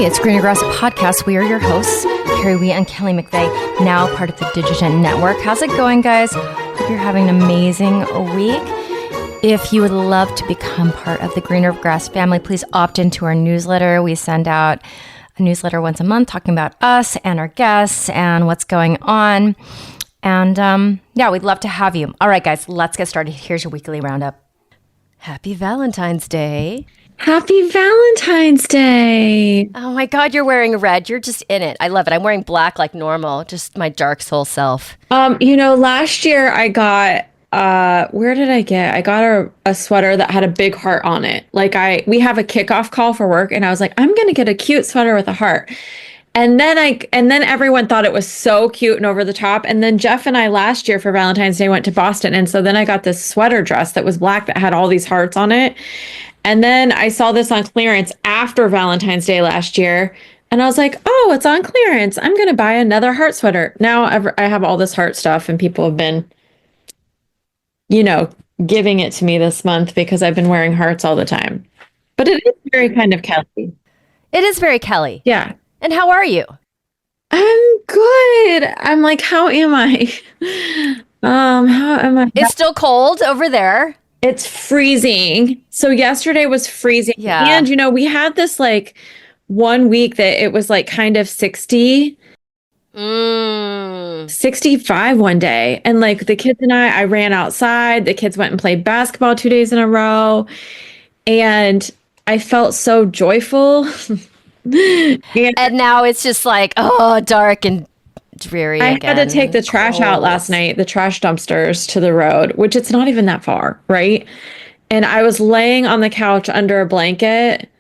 it's Greener Grass Podcast. We are your hosts, Kerri Wee and Kelli McVeigh, now part of the Digigen Network. How's it going, guys? Hope you're having an amazing week. If you would love to become part of the Greener Grass family, please opt into our newsletter. We send out a newsletter once a month talking about us and our guests and what's going on. And yeah, we'd love to have you. All right, guys, let's get started. Here's your weekly roundup. Happy Valentine's Day. Happy Valentine's Day. Oh my God, you're wearing red. You're just in it. I love it. I'm wearing black like normal, just my dark soul self. Last year I got, where did I get? I got a sweater that had a big heart on it. We have a kickoff call for work and I was like, I'm going to get a cute sweater with a heart. And then everyone thought it was so cute and over the top. And then Jeff and I last year for Valentine's Day went to Boston. And so then I got this sweater dress that was black that had all these hearts on it. And then I saw this on clearance after Valentine's Day last year. And I was like, oh, it's on clearance. I'm going to buy another heart sweater. Now I have all this heart stuff and people have been, giving it to me this month because I've been wearing hearts all the time. But it is very kind of Kelli. It is very Kelli. Yeah. And how are you? I'm good. I'm like, how am I? How am I? It's still cold over there. It's freezing. So yesterday was freezing. Yeah. And, we had this 1 week that it was kind of 60, 65 one day. And the kids and I ran outside. The kids went and played basketball 2 days in a row. And I felt so joyful. And now it's just dark and dreary again. I had to take the trash out last night, the trash dumpsters to the road, which it's not even that far, right? And I was laying on the couch under a blanket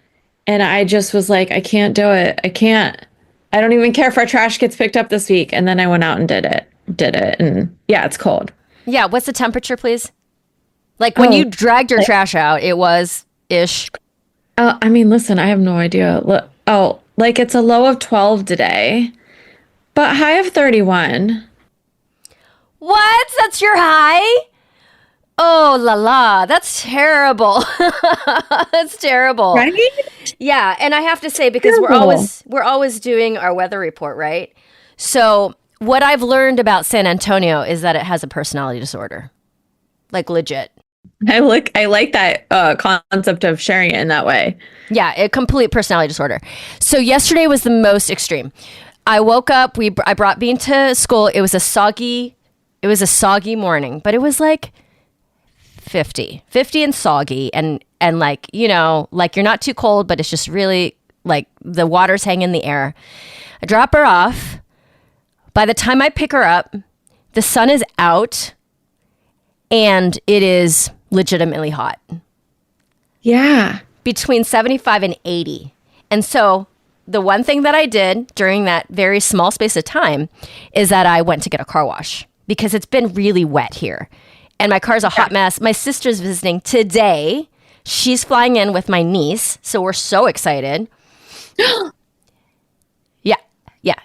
and I just was like, I can't do it. I don't even care if our trash gets picked up this week. And then I went out and did it. And yeah, it's cold. Yeah. What's the temperature, please? When you dragged your trash out, it was ish. Listen, I have no idea. It's a low of 12 today. But high of 31. What? That's your high? Oh, la la. That's terrible. That's terrible. Right? Yeah. And I have to say, because we're always doing our weather report, right? So what I've learned about San Antonio is that it has a personality disorder. Legit. I like that concept of sharing it in that way. Yeah, a complete personality disorder. So yesterday was the most extreme. I woke up, I brought Bean to school. It was a soggy morning, but it was 50 and soggy and you're not too cold, but it's just really the water's hanging in the air. I drop her off. By the time I pick her up, the sun is out and it is legitimately hot. Yeah. Between 75 and 80. And so the one thing that I did during that very small space of time is that I went to get a car wash because it's been really wet here. And my car's a hot mess. My sister's visiting today. She's flying in with my niece. So we're so excited. Yeah.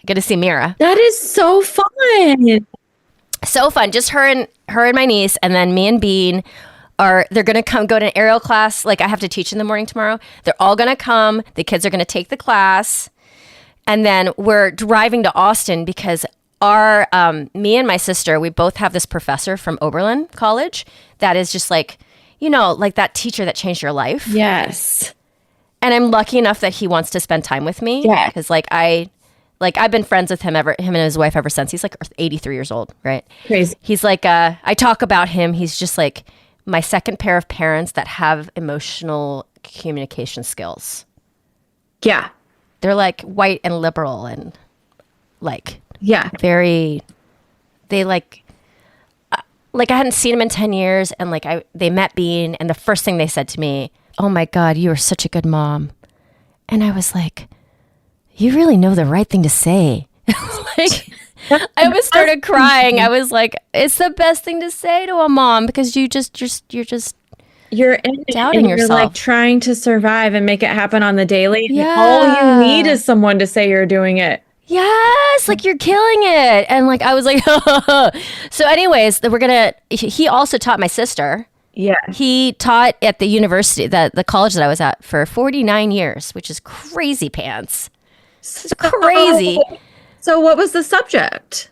Get to see Mira. That is so fun. So fun. Just her and my niece. And then me and Bean they're going to go to an aerial class. I have to teach in the morning tomorrow. They're all going to come. The kids are going to take the class. And then we're driving to Austin because me and my sister, we both have this professor from Oberlin College that is just that teacher that changed your life. Yes. And I'm lucky enough that he wants to spend time with me. Yeah. Because I've been friends with him and his wife ever since. He's 83 years old, right? Crazy. He's I talk about him. He's just my second pair of parents that have emotional communication skills. Yeah. They're white and liberal and yeah, very, they I hadn't seen them in 10 years and they met Bean and the first thing they said to me, oh my God, you are such a good mom. And I was like, you really know the right thing to say. I almost started crying. I was like, it's the best thing to say to a mom because you're in doubting yourself. You're trying to survive and make it happen on the daily. Yeah. All you need is someone to say you're doing it. Yes, you're killing it. And I was like, so anyways, he also taught my sister. Yeah. He taught at the university, the college that I was at for 49 years, which is crazy pants. It's crazy. So what was the subject?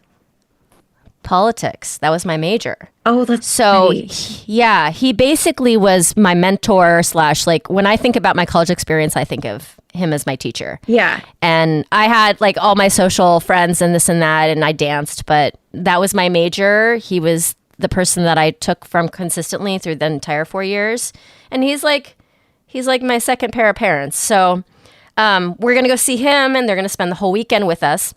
Politics. That was my major. Oh, that's so great. he basically was my mentor slash, like, when I think about my college experience, I think of him as my teacher. Yeah. And I had like all my social friends and this and that, and I danced, but that was my major. He was the person that I took from consistently through the entire 4 years. And he's like my second pair of parents. So we're going to go see him, and they're going to spend the whole weekend with us.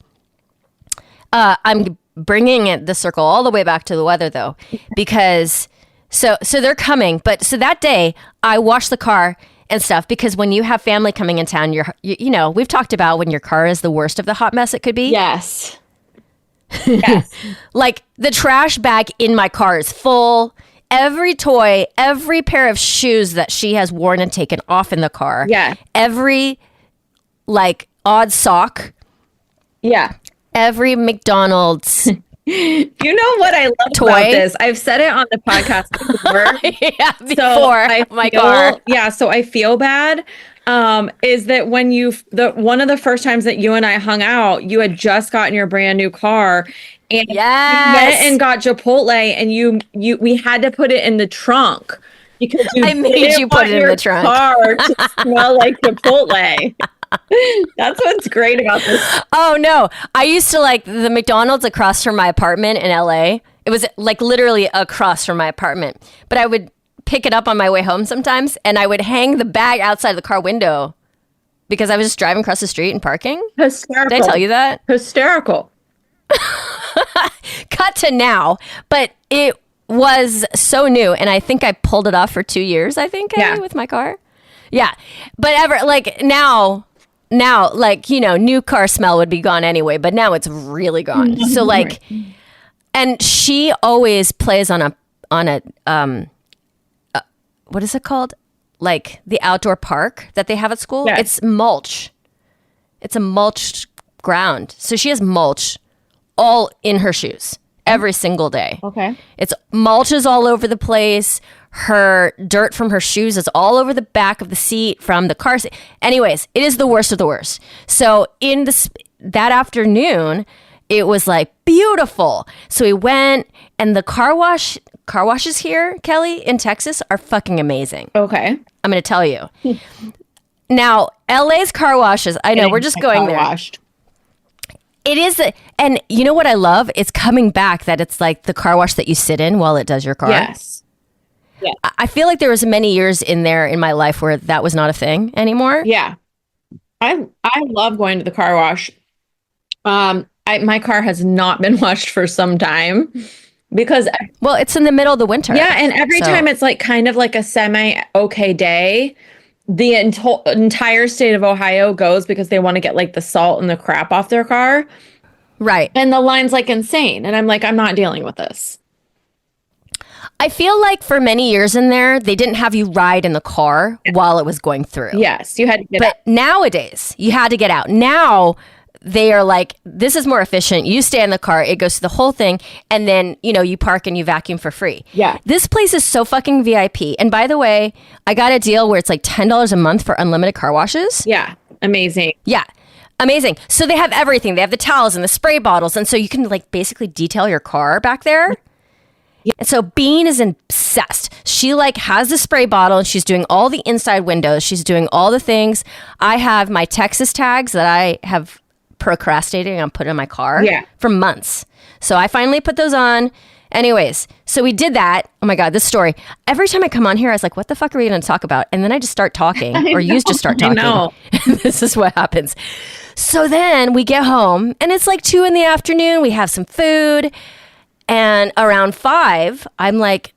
I'm bringing the circle all the way back to the weather, though, because so they're coming. But so that day I washed the car and stuff, because when you have family coming in town, you know, we've talked about when your car is the worst of the hot mess it could be. Yes. Yes. Like, the trash bag in my car is full. Every toy, every pair of shoes that she has worn and taken off in the car. Yeah. Every like odd sock. Yeah. Every McDonald's. You know what I love toy about this? I've said it on the podcast before. Yeah, before my car. Yeah, so I feel bad. Is that when one of the first times that you and I hung out, you had just gotten your brand new car, and yes, we went and got Chipotle, and we had to put it in the trunk because I made you put it in the trunk car to smell like Chipotle. That's what's great about this. Oh no, I used to like the McDonald's across from my apartment in LA. It was like literally across from my apartment, but I would pick it up on my way home sometimes, and I would hang the bag outside the car window because I was just driving across the street and parking. Hysterical. Did I tell you that? Hysterical. Cut to now, but it was so new, and I think I pulled it off for 2 years, I think, with my car. Yeah. But now, like, you know, new car smell would be gone anyway, but now it's really gone. So like, and she always plays on a what is it called? Like the outdoor park that they have at school. Yes. It's mulch. It's a mulched ground. So she has mulch all in her shoes every single day. Okay. It's mulches all over the place. Her dirt from her shoes is all over the back of the seat from the car seat. Anyways, it is the worst of the worst. So in that afternoon, it was like beautiful. So we went, and the car washes here, Kelli, in Texas are fucking amazing. Okay. I'm going to tell you. Now, LA's car washes, I know, we're just going there. Washed. It is, and you know what I love? It's coming back, that it's like the car wash that you sit in while it does your car. Yes. Yeah. I feel like there was many years in there in my life where that was not a thing anymore. Yeah. I love going to the car wash. My car has not been washed for some time because well, it's in the middle of the winter. Yeah, and every time it's like kind of like a semi-okay day, the entire state of Ohio goes because they want to get like the salt and the crap off their car. Right. And the line's like insane. And I'm like, I'm not dealing with this. I feel like for many years in there, they didn't have you ride in the car while it was going through. Yes, you had to get out. But nowadays, you had to get out. Now, they are like, this is more efficient. You stay in the car, it goes to the whole thing, and then, you know, you park and you vacuum for free. Yeah. This place is so fucking VIP. And by the way, I got a deal where it's like $10 a month for unlimited car washes. Yeah, amazing. Yeah. Amazing. So they have everything. They have the towels and the spray bottles. And so you can like basically detail your car back there. Yeah. And so Bean is obsessed. She like has the spray bottle, and she's doing all the inside windows. She's doing all the things. I have my Texas tags that I have procrastinating on putting in my car for months. So I finally put those on. Anyways, so we did that. Oh my God, this story. Every time I come on here, I was like, what the fuck are we going to talk about? And then I just start talking, or you just start talking. This is what happens. So then we get home, and it's like 2 PM. We have some food. And around 5, I'm like,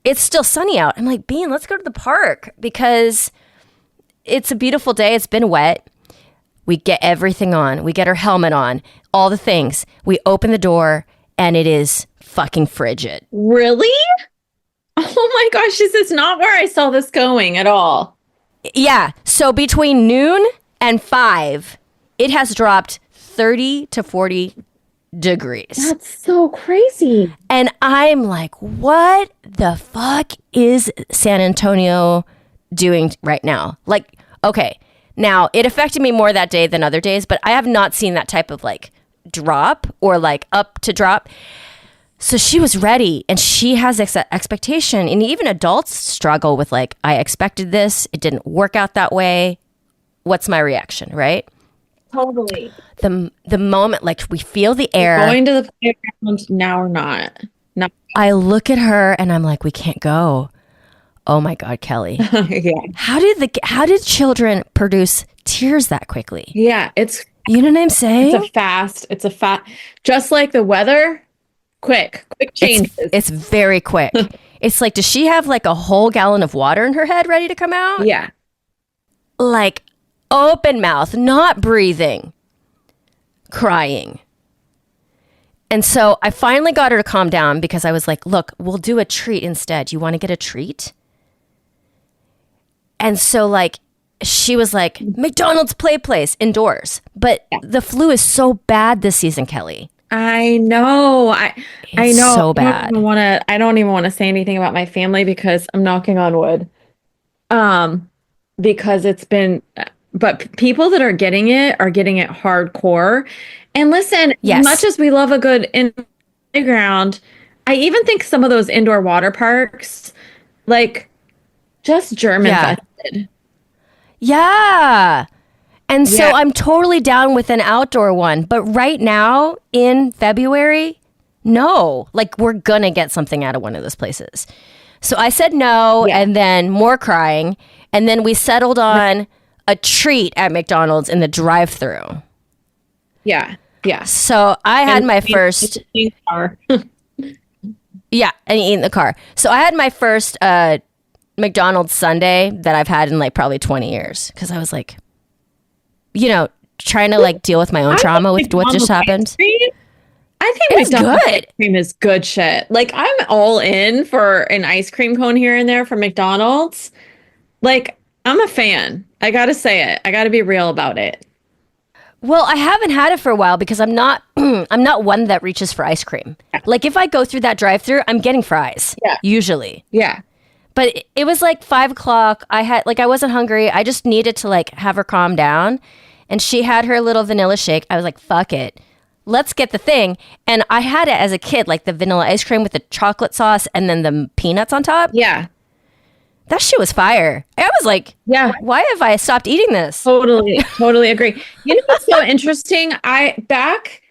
it's still sunny out. I'm like, Bean, let's go to the park because it's a beautiful day. It's been wet. We get everything on. We get our helmet on, all the things. We open the door, and it is fucking frigid. Really? Oh my gosh, this is not where I saw this going at all. Yeah. So between noon and 5, it has dropped 30 to 40 degrees. That's so crazy. And I'm like, what the fuck is San Antonio doing right now? Like, okay, Now, it affected me more that day than other days, but I have not seen that type of like drop or like up to drop. So she was ready, and she has expectation. And even adults struggle with like, I expected this. It didn't work out that way. What's my reaction, right? Totally. The moment, like we feel the air. Going to the playground now or not? No. I look at her and I'm like, we can't go. Oh my God, Kelly. Yeah. How did children produce tears that quickly? Yeah, You know what I'm saying? It's a fast, just like the weather, quick changes. It's very quick. It's like, does she have like a whole gallon of water in her head ready to come out? Yeah. Like open mouth, not breathing, crying. And so I finally got her to calm down because I was like, look, we'll do a treat instead. You want to get a treat? And so like, she was like, McDonald's play place indoors. But the flu is so bad this season, Kelly. I know. I know. So bad. I don't even want to say anything about my family because I'm knocking on wood. Because it's been, but people that are getting it hardcore. And listen, yes. As much as we love a good playground, I even think some of those indoor water parks, like, just germ infested. Yeah. And so I'm totally down with an outdoor one. But right now in February, no. Like, we're going to get something out of one of those places. So I said no, and then more crying. And then we settled on a treat at McDonald's in the drive-thru. Yeah. Yeah. So I had my first. Yeah, and eat in the car. So I had my first McDonald's Sunday that I've had in like probably 20 years because I was like, you know, trying to like deal with my own trauma with what just happened. I think McDonald's ice cream is good shit. Like, I'm all in for an ice cream cone here and there from McDonald's. Like, I'm a fan. I gotta say it. I gotta be real about it. Well, I haven't had it for a while because I'm not I'm not one that reaches for ice cream. Like, if I go through that drive-thru, I'm getting fries. Yeah. Usually. Yeah. But it was like 5:00. I wasn't hungry. I just needed to like have her calm down. And she had her little vanilla shake. I was like, fuck it. Let's get the thing. And I had it as a kid, like the vanilla ice cream with the chocolate sauce and then the peanuts on top. Yeah. That shit was fire. I was like, yeah, why have I stopped eating this? Totally agree. You know what's so interesting? Back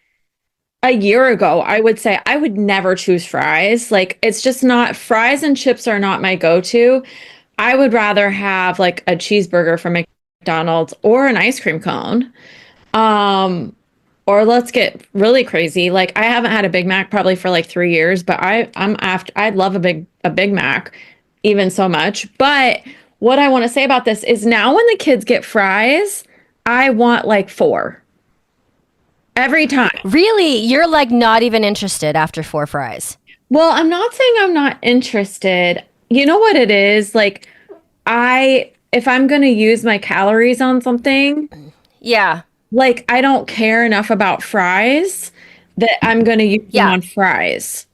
a year ago, I would say I would never choose fries. Like, it's just not, fries and chips are not my go-to. I would rather have like a cheeseburger from McDonald's or an ice cream cone. Or let's get really crazy. Like, I haven't had a Big Mac probably for like 3 years, but I'd love a Big Mac even so much. But what I want to say about this is now when the kids get fries, I want like 4 every time. Really? You're like not even interested after 4 fries? Well, I'm not saying I'm not interested. You know what it is? Like, if I'm going to use my calories on something. Yeah. Like, I don't care enough about fries that I'm going to use them on fries.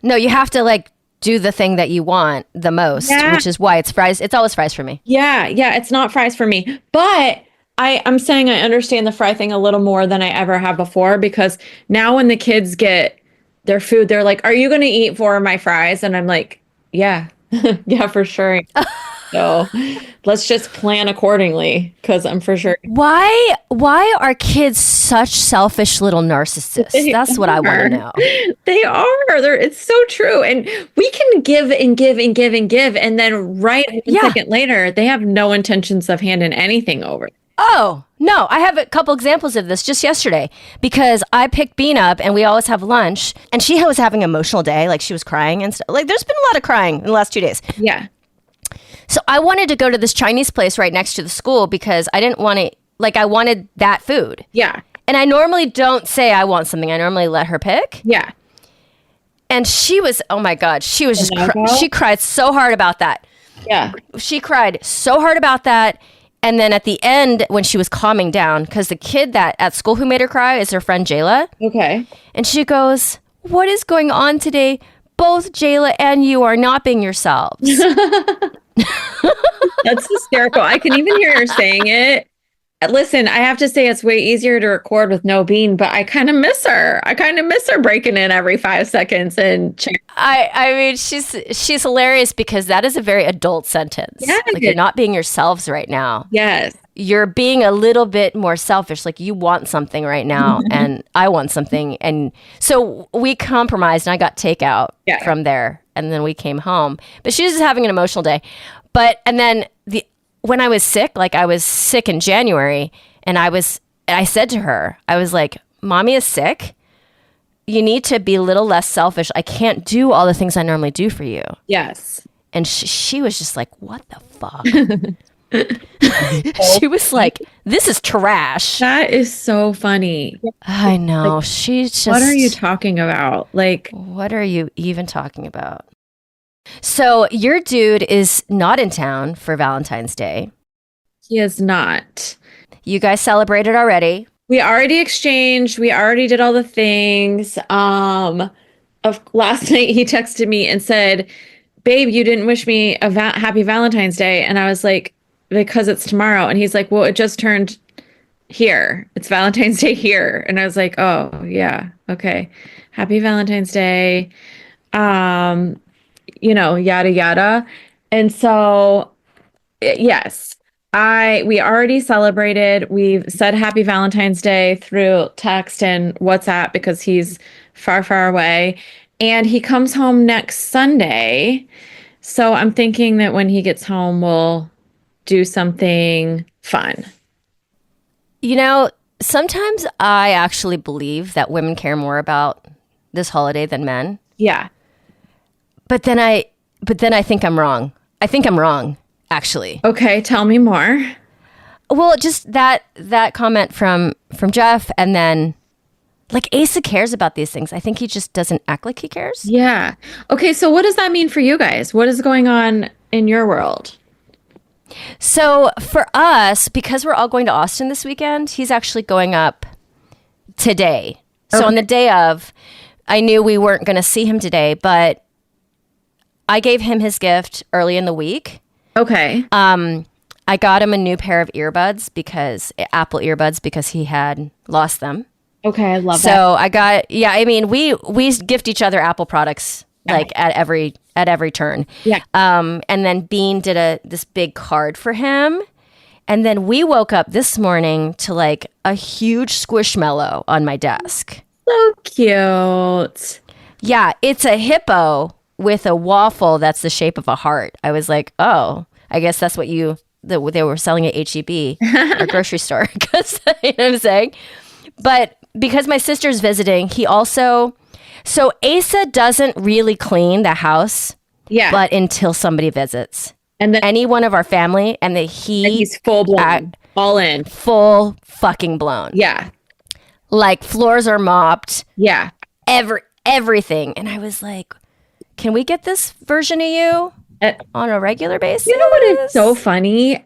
No, you have to like do the thing that you want the most, which is why it's fries. It's always fries for me. Yeah. It's not fries for me. But I'm saying I understand the fry thing a little more than I ever have before, because now when the kids get their food, they're like, are you going to eat 4 of my fries? And I'm like, yeah, yeah, for sure. So let's just plan accordingly, because I'm for sure. Why are kids such selfish little narcissists? That's what I want to know. They are. It's so true. And we can give and give and give and give. And then one second later, they have no intentions of handing anything over. Oh, no. I have a couple examples of this just yesterday, because I picked Bean up and we always have lunch, and she was having an emotional day. Like, she was crying and stuff. Like, there's been a lot of crying in the last 2 days. Yeah. So I wanted to go to this Chinese place right next to the school because I didn't want to, like, I wanted that food. Yeah. And I normally don't say I want something. I normally let her pick. Yeah. And she was, oh my God, she was she cried so hard about that. Yeah. She cried so hard about that. And then at the end, when she was calming down, because the kid that at school who made her cry is her friend Jayla. Okay. And she goes, what is going on today? Both Jayla and you are not being yourselves. That's hysterical. I can even hear her saying it. Listen, I have to say it's way easier to record with no Bean, but I kind of miss her. I kind of miss her breaking in every 5 seconds and check. I mean, she's hilarious because that is a very adult sentence. Yes. Like, you're not being yourselves right now. Yes. You're being a little bit more selfish. Like, you want something right now, and I want something. And so we compromised, and I got takeout from there, and then we came home. But she was just having an emotional day. And then when I was sick, like I was sick in January, and I said to her, I was like, Mommy is sick. You need to be a little less selfish. I can't do all the things I normally do for you. Yes. And she was just like, what the fuck? She was like, this is trash. That is so funny. I know. She's just. What are you talking about? Like, what are you even talking about? So your dude is not in town for Valentine's Day. He is not. You guys celebrated already. We already exchanged. We already did all the things. Of last night he texted me and said, "Babe, you didn't wish me a happy Valentine's Day." And I was like, "Because it's tomorrow." And he's like, "Well, it just turned here. It's Valentine's Day here." And I was like, "Oh, yeah. Okay. Happy Valentine's Day." Yada yada. And so yes, we already celebrated. We've said happy Valentine's Day through text and WhatsApp because he's far, far away. And he comes home next Sunday. So I'm thinking that when he gets home, we'll do something fun. Sometimes I actually believe that women care more about this holiday than men. Yeah. But then I think I'm wrong. I think I'm wrong, actually. Okay, tell me more. Well, just that comment from Jeff, and then like Asa cares about these things. I think he just doesn't act like he cares. Yeah. Okay, so what does that mean for you guys? What is going on in your world? So for us, because we're all going to Austin this weekend, he's actually going up today. So on the day of, I knew we weren't going to see him today, but I gave him his gift early in the week. Okay. I got him a new pair of Apple earbuds, because he had lost them. Okay, I love that. So I got, I mean, we gift each other Apple products like at every turn. Yeah. And then Bean did this big card for him. And then we woke up this morning to like a huge squishmallow on my desk. So cute. Yeah, it's a hippo with a waffle that's the shape of a heart. I was like, oh, I guess that's what they were selling at H-E-B or grocery store. Because you know what I'm saying? But because my sister's visiting, so Asa doesn't really clean the house, but until somebody visits. And then any one of our family, and he's full blown, all in, full fucking blown. Yeah, like floors are mopped. Yeah, everything. And I was like, can we get this version of you on a regular basis? You know what is so funny?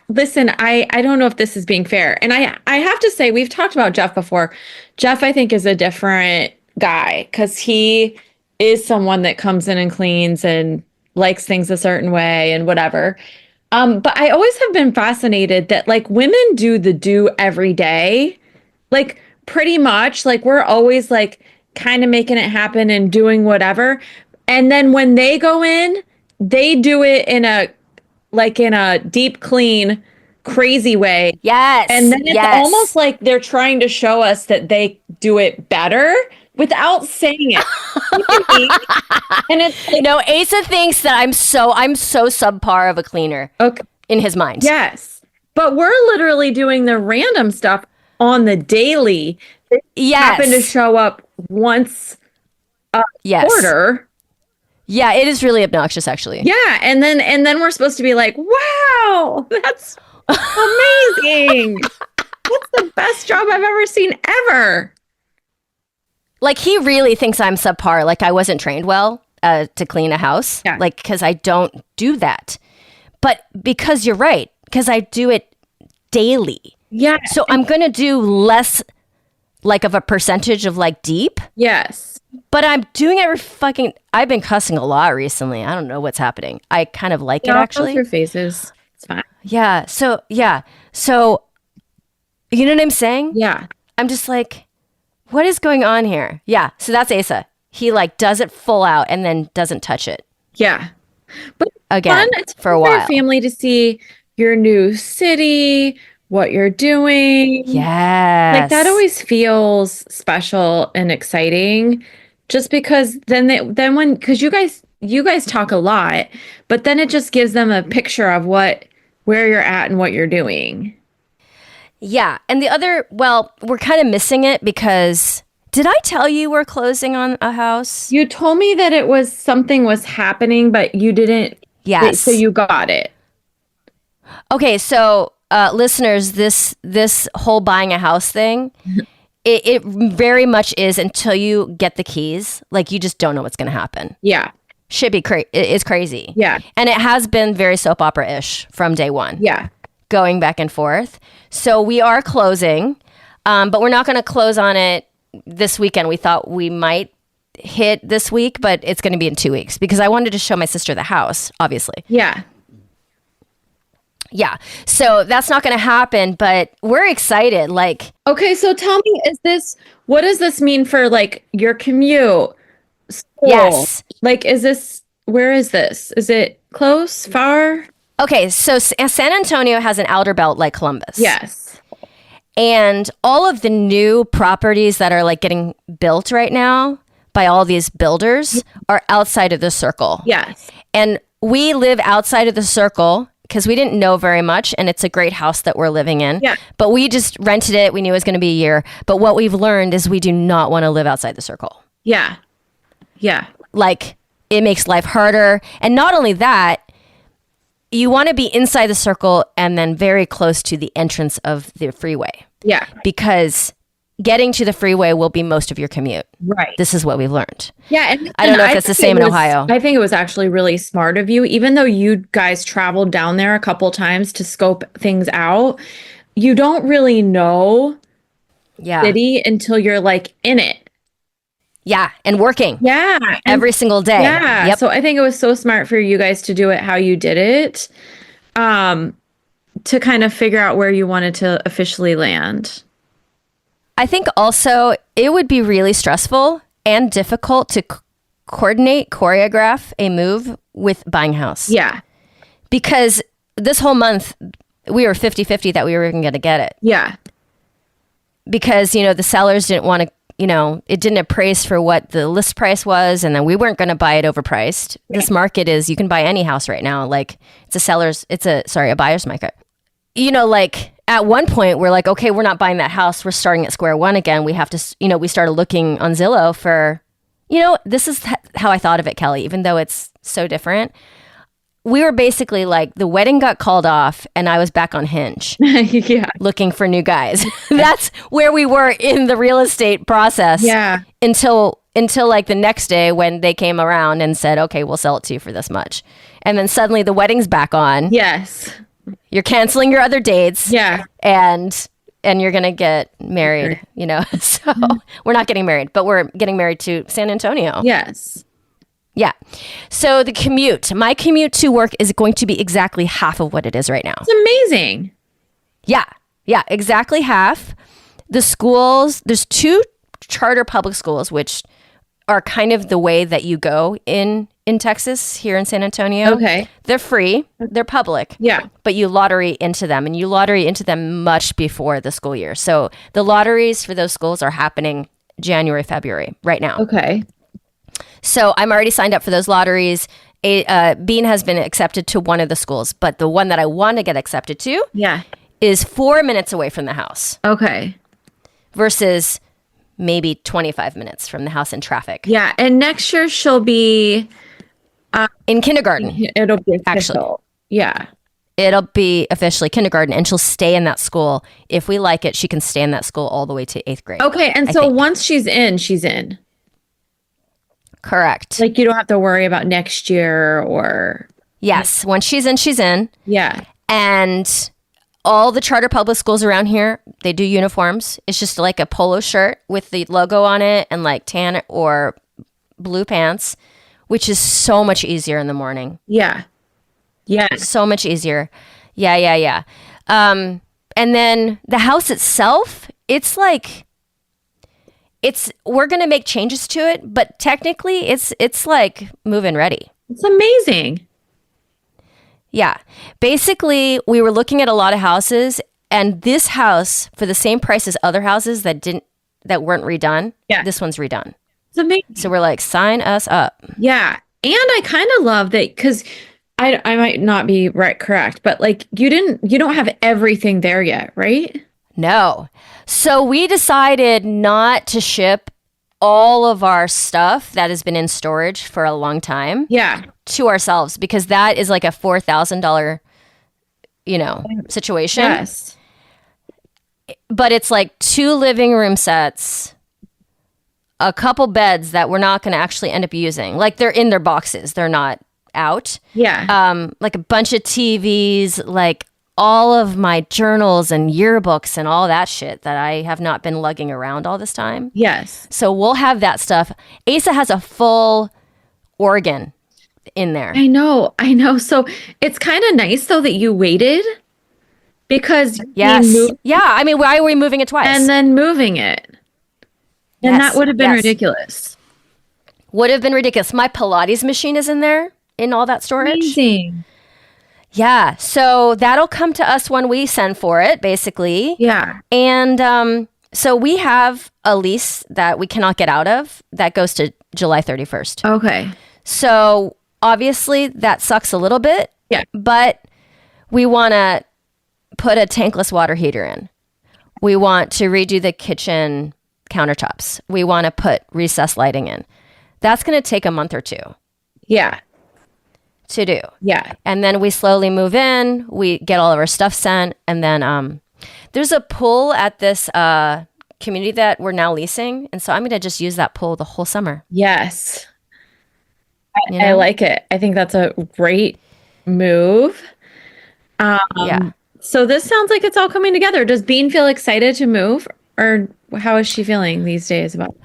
Listen, I don't know if this is being fair. And I have to say, we've talked about Jeff before. Jeff, I think, is a different guy because he is someone that comes in and cleans and likes things a certain way and whatever. But I always have been fascinated that like women do every day. Like pretty much like we're always like kind of making it happen and doing whatever. And then when they go in, they do it in a deep clean, crazy way. Yes. And then it's almost like they're trying to show us that they do it better without saying it. And it's like, no, Asa thinks that I'm so subpar of a cleaner. Okay. In his mind. Yes. But we're literally doing the random stuff on the daily. Yes. Happen to show up once a quarter. Yeah, it is really obnoxious, actually. Yeah, and then we're supposed to be like, wow, that's amazing. That's the best job I've ever seen ever. Like, he really thinks I'm subpar, like I wasn't trained well to clean a house. Yeah. Like, because I don't do that. But because you're right, because I do it daily. Yeah. So I'm going to do less like of a percentage of like deep. Yes. But I'm doing I've been cussing a lot recently. I don't know what's happening. I kind of like it, actually. Your faces. It's fine. Yeah. So You know what I'm saying? Yeah. I'm just like, what is going on here? Yeah. So that's Asa. He like does it full out and then doesn't touch it Yeah. But again it's for a fun for your while. family to see your new city, what you're doing. Like that Yes. always feels special and exciting just because then when because you guys talk a lot, but then it just gives them a picture of where you're at and what you're doing. Yeah. And the other, well, we're kind of missing it because did I tell you we're closing on a house? You told me that something was happening, but you didn't. Yes. So you got it. Okay. So, listeners, this whole buying a house thing, it very much is until you get the keys. Like you just don't know what's going to happen. Yeah. Should be it's crazy. Yeah. And it has been very soap opera-ish from day one. Yeah. Going back and forth. So we are closing, but we're not going to close on it this weekend. We thought we might hit this week, but it's going to be in 2 weeks because I wanted to show my sister the house, obviously. Yeah. Yeah. So that's not going to happen, but we're excited. Like, Okay, so tell me, what does this mean for like your commute? School? yes. Like, where is this? Is it close, far? Okay. So San Antonio has an outer belt like Columbus. Yes. And all of the new properties that are like getting built right now by all these builders are outside of the circle. Yes. And we live outside of the circle because we didn't know very much, and it's a great house that we're living in. Yeah. But we just rented it. We knew it was going to be a year. But what we've learned is we do not want to live outside the circle. Yeah. Yeah. Like, it makes life harder. And not only that, you want to be inside the circle and then very close to the entrance of the freeway. Yeah. Because getting to the freeway will be most of your commute. Right. This is what we've learned. Yeah. I don't know if it's the same in Ohio. I think it was actually really smart of you, even though you guys traveled down there a couple times to scope things out. You don't really know Yeah. city until you're like in it. Yeah. And working. Yeah. Every single day. Yeah. Yep. So I think it was so smart for you guys to do it how you did it, to kind of figure out where you wanted to officially land. I think also it would be really stressful and difficult to choreograph a move with buying a house. Yeah. Because this whole month we were 50-50 that we were even going to get it. Yeah. Because, the sellers didn't want to, it didn't appraise for what the list price was. And then we weren't going to buy it overpriced. This market is, you can buy any house right now. Like a buyer's market. Like at one point we're like, okay, we're not buying that house. We're starting at square one again. We have to, we started looking on Zillow for, this is how I thought of it, Kelly, even though it's so different. We were basically like, the wedding got called off and I was back on Hinge. Yeah. Looking for new guys. That's where we were in the real estate process. Yeah. Until like the next day when they came around and said, okay, we'll sell it to you for this much. And then suddenly the wedding's back on. Yes. You're canceling your other dates. Yeah. And you're going to get married, So we're not getting married, but we're getting married to San Antonio. Yes. Yeah. So my commute to work is going to be exactly half of what it is right now. It's amazing. Yeah. Yeah, exactly half. The schools, there's 2 charter public schools, which are kind of the way that you go in Texas, here in San Antonio. Okay. They're free. They're public. Yeah. But you lottery into them, and you lottery into them much before the school year. So the lotteries for those schools are happening January, February, right now. Okay. So I'm already signed up for those lotteries. Bean has been accepted to one of the schools, but the one that I want to get accepted to is 4 minutes away from the house. Okay. Versus maybe 25 minutes from the house in traffic. Yeah. And next year she'll be in kindergarten. It'll be official. Actually. Yeah. It'll be officially kindergarten, and she'll stay in that school. If we like it, she can stay in that school all the way to 8th grade. Okay. And so once she's in, she's in. Correct. Like you don't have to worry about next year or. Yes. Once she's in, she's in. Yeah. And all the charter public schools around here, they do uniforms. It's just like a polo shirt with the logo on it and like tan or blue pants, which is so much easier in the morning. Yeah. Yeah. So much easier. Yeah. And And then the house itself, it's like, we're going to make changes to it, but technically it's like move-in ready. It's amazing. Yeah. Basically, we were looking at a lot of houses, and this house, for the same price as other houses that weren't redone, this one's redone. It's amazing. So we're like, sign us up. Yeah. And I kind of love that because I might not be correct, but like you don't have everything there yet, right? No. So we decided not to ship all of our stuff that has been in storage for a long time to ourselves, because that is like a $4,000, situation. Yes. But it's like 2 living room sets, a couple beds that we're not going to actually end up using. Like they're in their boxes. They're not out. Yeah. Like a bunch of TVs, like all of my journals and yearbooks and all that shit that I have not been lugging around all this time. Yes. So we'll have that stuff. Asa has a full organ in there. I know. So it's kind of nice though that you waited, because I mean, why are we moving it twice? And then moving it. And that would have been ridiculous. Would have been ridiculous. My Pilates machine is in there, in all that storage. Amazing. Yeah. So that'll come to us when we send for it, basically. Yeah. And so we have a lease that we cannot get out of that goes to July 31st. Okay. So obviously that sucks a little bit. Yeah. But we want to put a tankless water heater in. We want to redo the kitchen countertops. We want to put recessed lighting in. That's going to take a month or 2. Yeah. To do. Yeah. And then we slowly move in, we get all of our stuff sent, and then there's a pool at this community that we're now leasing, and so I'm going to just use that pool the whole summer. Yes. I like it. I think that's a great move. Yeah. So this sounds like it's all coming together. Does Bean feel excited to move, or how is she feeling these days about it?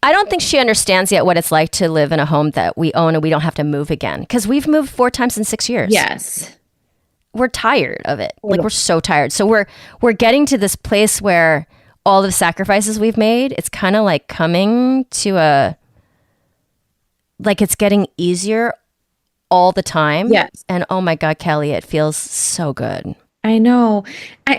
I don't think she understands yet what it's like to live in a home that we own and we don't have to move again, because we've moved 4 times in 6 years. Yes. We're tired of it. Like, we're so tired. So we're getting to this place where all the sacrifices we've made, it's kind of like coming to it's getting easier all the time. Yes. And oh my God, Kelly, it feels so good. I know.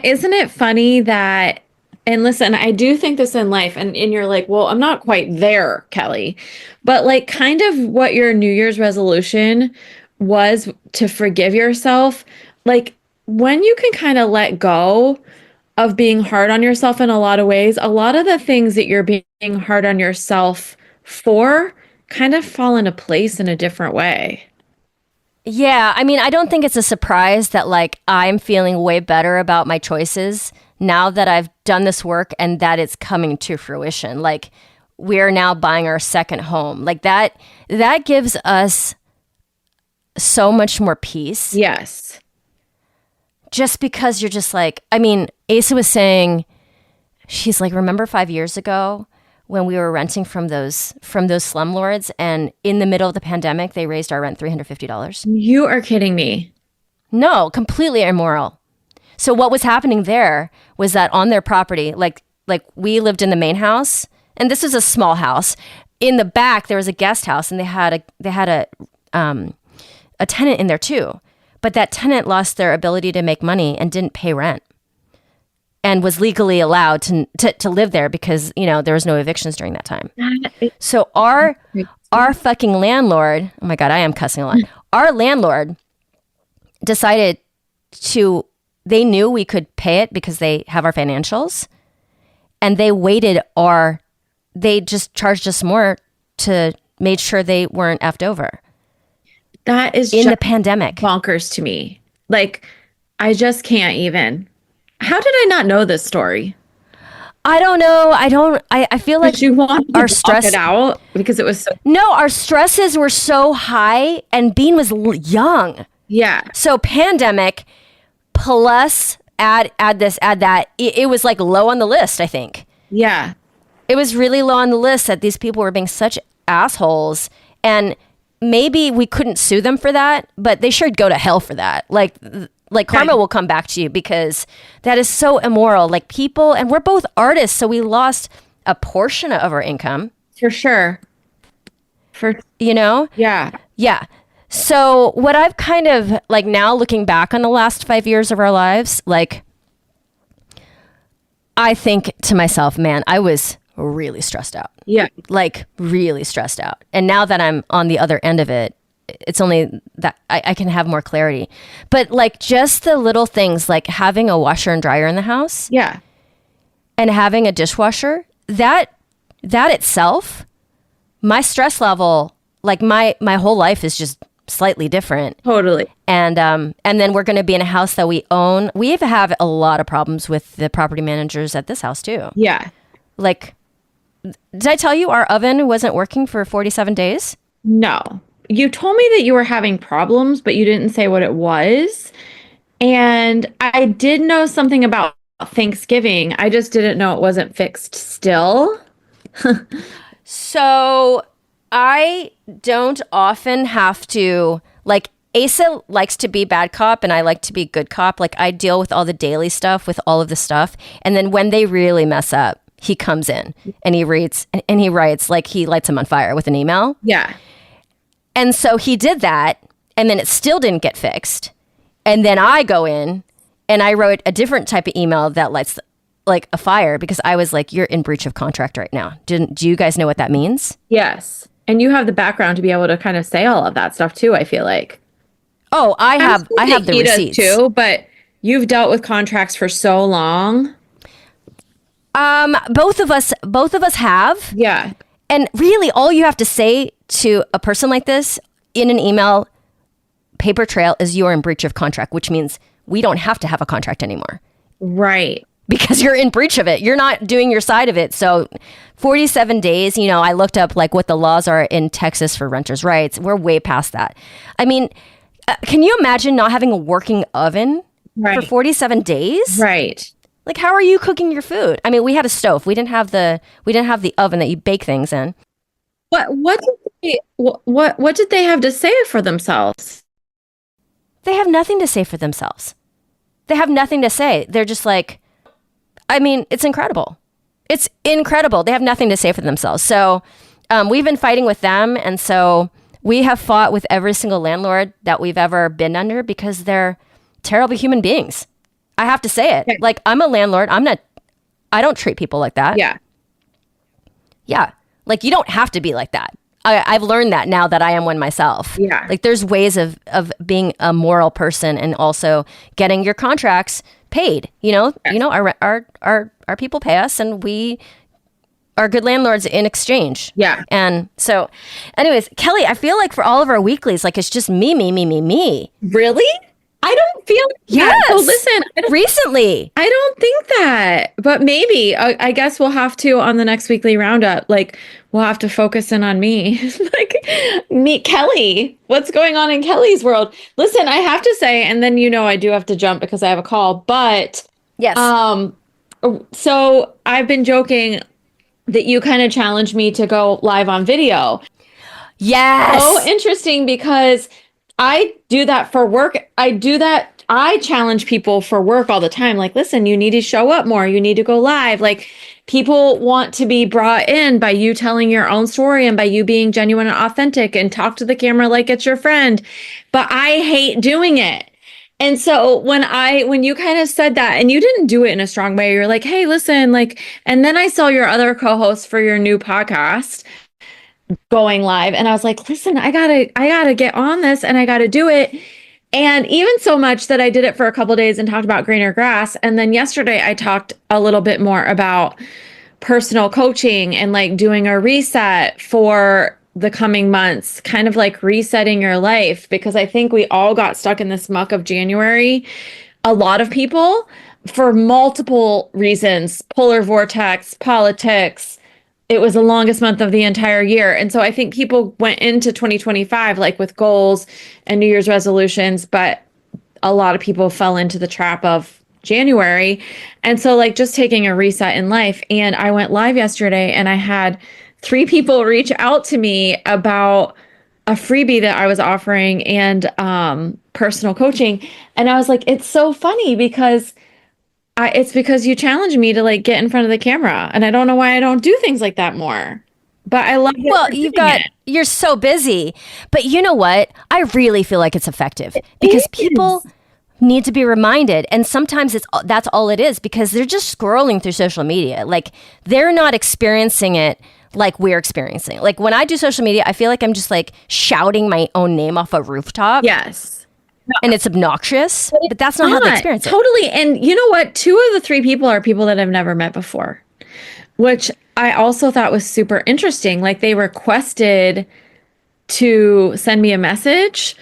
Isn't it funny that, and listen, I do think this in life, and you're like, well, I'm not quite there, Kelly, but like kind of what your New Year's resolution was to forgive yourself. Like when you can kind of let go of being hard on yourself in a lot of ways, a lot of the things that you're being hard on yourself for kind of fall into place in a different way. Yeah. I mean, I don't think it's a surprise that like I'm feeling way better about my choices now that I've done this work and that it's coming to fruition. Like we're now buying our second home. Like that gives us so much more peace. Yes. Just because you're just like, I mean, Asa was saying, she's like, remember 5 years ago when we were renting from those slumlords, and in the middle of the pandemic, they raised our rent $350? You are kidding me. No, completely immoral. So what was happening there was that on their property, like we lived in the main house, and this was a small house. In the back, there was a guest house, and they had a tenant in there too. But that tenant lost their ability to make money and didn't pay rent, and was legally allowed to live there because, there was no evictions during that time. So our fucking landlord, oh my God, I am cussing a lot. Our landlord decided they knew we could pay it because they have our financials, and they just charged us more to make sure they weren't effed over. That is in the pandemic. Bonkers to me. Like, I just can't even. How did I not know this story? I don't know. I feel like you want our stress it out because it was so. No, our stresses were so high, and Bean was young. Yeah. So pandemic plus add this, add that. It was like low on the list, I think. Yeah. It was really low on the list that these people were being such assholes, and maybe we couldn't sue them for that, but they sure go to hell for that. Like like karma will come back to you, because that is so immoral. Like people, and we're both artists, so we lost a portion of our income. For sure. Yeah. Yeah. So what I've kind of like now looking back on the last 5 years of our lives, like I think to myself, man, I was really stressed out. Yeah. Like really stressed out. And now that I'm on the other end of it, it's only that I can have more clarity. But like just the little things, like having a washer and dryer in the house. Yeah. And having a dishwasher, that itself, my stress level, like my whole life is just slightly different. Totally. And then we're going to be in a house that we own. We have a lot of problems with the property managers at this house too. Yeah. Like, did I tell you our oven wasn't working for 47 days? No. You told me that you were having problems, but you didn't say what it was. And I did know something about Thanksgiving. I just didn't know it wasn't fixed still. So I don't often have to, like, Asa likes to be bad cop and I like to be good cop. Like I deal with all the daily stuff, with all of the stuff. And then when they really mess up, he comes in and he reads and he writes like he lights him on fire with an email. Yeah. And so he did that, and then it still didn't get fixed. And then I go in and I wrote a different type of email that lights like a fire, because I was like, you're in breach of contract right now. Do you guys know what that means? Yes. And you have the background to be able to kind of say all of that stuff too, I feel like. Oh, I have the receipts too, but you've dealt with contracts for so long. Both of us have. Yeah. And really all you have to say to a person like this in an email paper trail is you're in breach of contract, which means we don't have to have a contract anymore. Right. Because you're in breach of it. You're not doing your side of it. So 47 days, you know, I looked up like what the laws are in Texas for renters' rights. We're way past that. I mean, can you imagine not having a working oven for 47 days? Right. Like, how are you cooking your food? I mean, we had a stove. We didn't have the oven that you bake things in. What did they have to say for themselves? They have nothing to say for themselves. They have nothing to say. They're just like, I mean, it's incredible. It's incredible. They have nothing to say for themselves. So we've been fighting with them. And so we have fought with every single landlord that we've ever been under, because they're terrible human beings. I have to say it. Okay. Like, I'm a landlord. I don't treat people like that. Yeah. Yeah. Like, you don't have to be like that. I've learned that now that I am one myself. Yeah. Like, there's ways of being a moral person and also getting your contracts paid. You know, yes. You know, our people pay us, and we are good landlords in exchange. Yeah. And so, anyways, Kelli, I feel like for all of our weeklies, like it's just me. Really? I don't feel yes. So listen, recently. I don't think that, but maybe I guess we'll have to on the next weekly roundup. Like we'll have to focus in on me, like meet Kelli. What's going on in Kelli's world? Listen, I have to say, and then I do have to jump because I have a call. But yes. So I've been joking that you kind of challenged me to go live on video. Yes. So interesting, because I do that for work. I challenge people for work all the time. Like, listen, you need to show up more. You need to go live. Like, people want to be brought in by you telling your own story and by you being genuine and authentic and talk to the camera like it's your friend. But I hate doing it. And so when you kind of said that, and you didn't do it in a strong way, you're like, hey, listen, like, and then I saw your other co-host for your new podcast going live, and I was like, listen, I gotta get on this, and I gotta do it. And even so much that I did it for a couple of days and talked about greener grass. And then yesterday I talked a little bit more about personal coaching and like doing a reset for the coming months, kind of like resetting your life, because I think we all got stuck in this muck of January. A lot of people, for multiple reasons, polar vortex, politics. It was the longest month of the entire year. And so I think people went into 2025 like with goals and New Year's resolutions, but a lot of people fell into the trap of January. And so like just taking a reset in life. And I went live yesterday and I had 3 people reach out to me about a freebie that I was offering and personal coaching. And I was like, it's so funny because it's because you challenge me to like get in front of the camera. And I don't know why I don't do things like that more. But I love that Well, you're doing it. you're so busy. But you know what? I really feel like it's effective because people need to be reminded. And sometimes that's all it is because they're just scrolling through social media. Like they're not experiencing it like we're experiencing. Like when I do social media, I feel like I'm just like shouting my own name off a rooftop. Yes. And it's obnoxious, but that's not how they experience it. Totally. And you know what? 2 of the 3 people are people that I've never met before, which I also thought was super interesting. Like they requested to send me a message.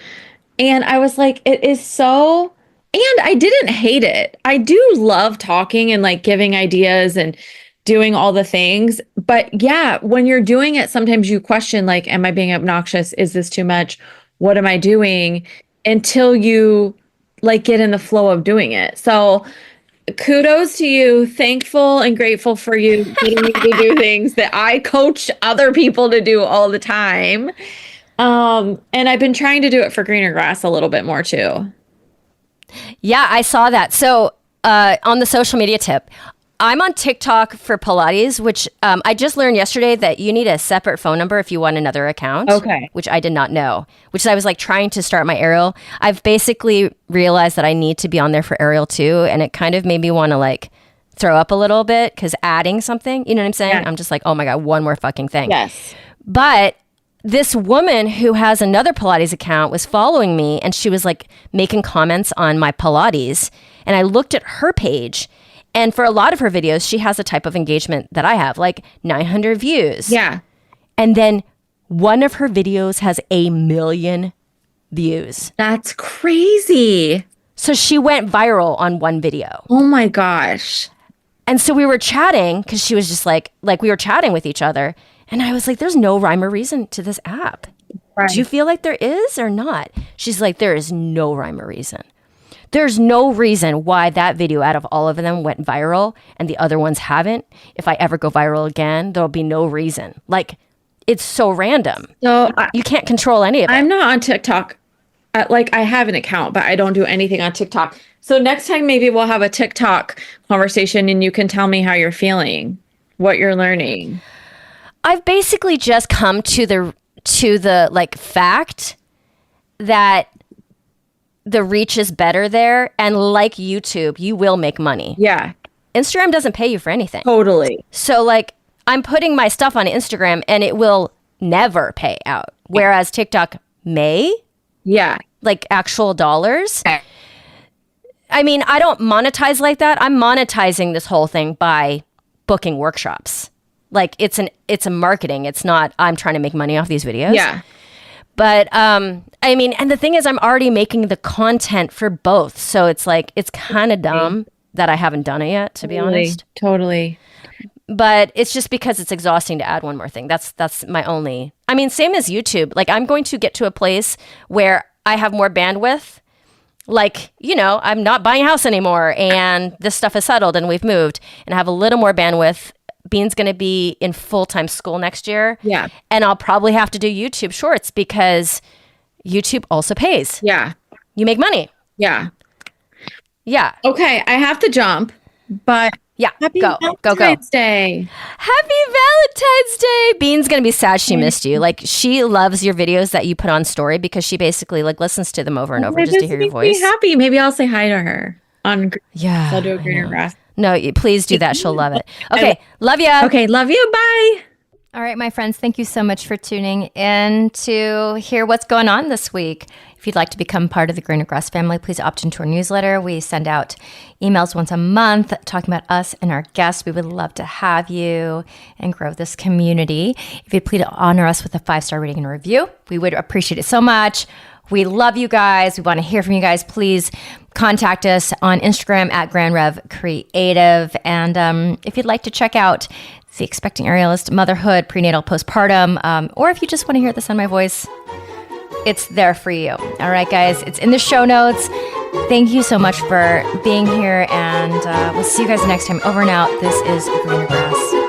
And I was like, it is so, and I didn't hate it. I do love talking and like giving ideas and doing all the things. But yeah, when you're doing it, sometimes you question, like, am I being obnoxious? Is this too much? What am I doing? Until you like get in the flow of doing it. So kudos to you. Thankful and grateful for you getting me to do things that I coach other people to do all the time. And I've been trying to do it for greener grass a little bit more too. Yeah, I saw that. So on the social media tip, I'm on TikTok for Pilates, which I just learned yesterday that you need a separate phone number if you want another account. Okay. Which I did not know, which I was like trying to start my aerial. I've basically realized that I need to be on there for aerial too. And it kind of made me want to like throw up a little bit because adding something, you know what I'm saying? Yeah. I'm just like, oh my God, one more fucking thing. Yes. But this woman who has another Pilates account was following me and she was like making comments on my Pilates. And I looked at her page. And for a lot of her videos, she has a type of engagement that I have, like 900 views. Yeah. And then one of her videos has 1 million views. That's crazy. So she went viral on one video. Oh my gosh. And so we were chatting because she was just like we were chatting with each other. And I was like, there's no rhyme or reason to this app. Right. Do you feel like there is or not? She's like, there is no rhyme or reason. There's no reason why that video out of all of them went viral and the other ones haven't. If I ever go viral again, there'll be no reason. Like, it's so random. So you can't control any of it. I'm not on TikTok. Like, I have an account, but I don't do anything on TikTok. So next time, maybe we'll have a TikTok conversation and you can tell me how you're feeling, what you're learning. I've basically just come to the like fact that the reach is better there. And like YouTube, you will make money. Yeah. Instagram doesn't pay you for anything. Totally. So like I'm putting my stuff on Instagram and it will never pay out. Whereas TikTok may. Yeah. Like actual dollars. I mean, I don't monetize like that. I'm monetizing this whole thing by booking workshops. Like it's a marketing. It's not I'm trying to make money off these videos. Yeah. But I mean, and the thing is I'm already making the content for both. So it's like it's kind of dumb that I haven't done it yet, to be honest. Totally. But it's just because it's exhausting to add one more thing. That's my only. I mean, same as YouTube. Like I'm going to get to a place where I have more bandwidth. Like, you know, I'm not buying a house anymore and this stuff is settled and we've moved and I have a little more bandwidth. Bean's going to be in full-time school next year. Yeah. And I'll probably have to do YouTube shorts because YouTube also pays. Yeah. You make money. Yeah. Yeah. Okay, I have to jump, but yeah, happy go. Valentine's Day. Happy Valentine's Day. Bean's going to be sad she missed you. Like she loves your videos that you put on story because she basically like listens to them over and over just to hear your voice. Be happy. Maybe I'll say hi to her on I'll do a greener grass. No, please do that. She'll love it. Okay. Love ya. Okay. Love you. Bye. All right, my friends, thank you so much for tuning in to hear what's going on this week. If you'd like to become part of the Greener Grass family, please opt into our newsletter. We send out emails once a month talking about us and our guests. We would love to have you and grow this community. If you'd please honor us with a 5-star rating and review, we would appreciate it so much. We love you guys. We want to hear from you guys. Please contact us on Instagram at GrandRevCreative. And if you'd like to check out The Expecting Aerialist, Motherhood, Prenatal, Postpartum, or if you just want to hear the sound of my voice, it's there for you. All right, guys, it's in the show notes. Thank you so much for being here, and we'll see you guys next time. Over and out. This is Greener Grass.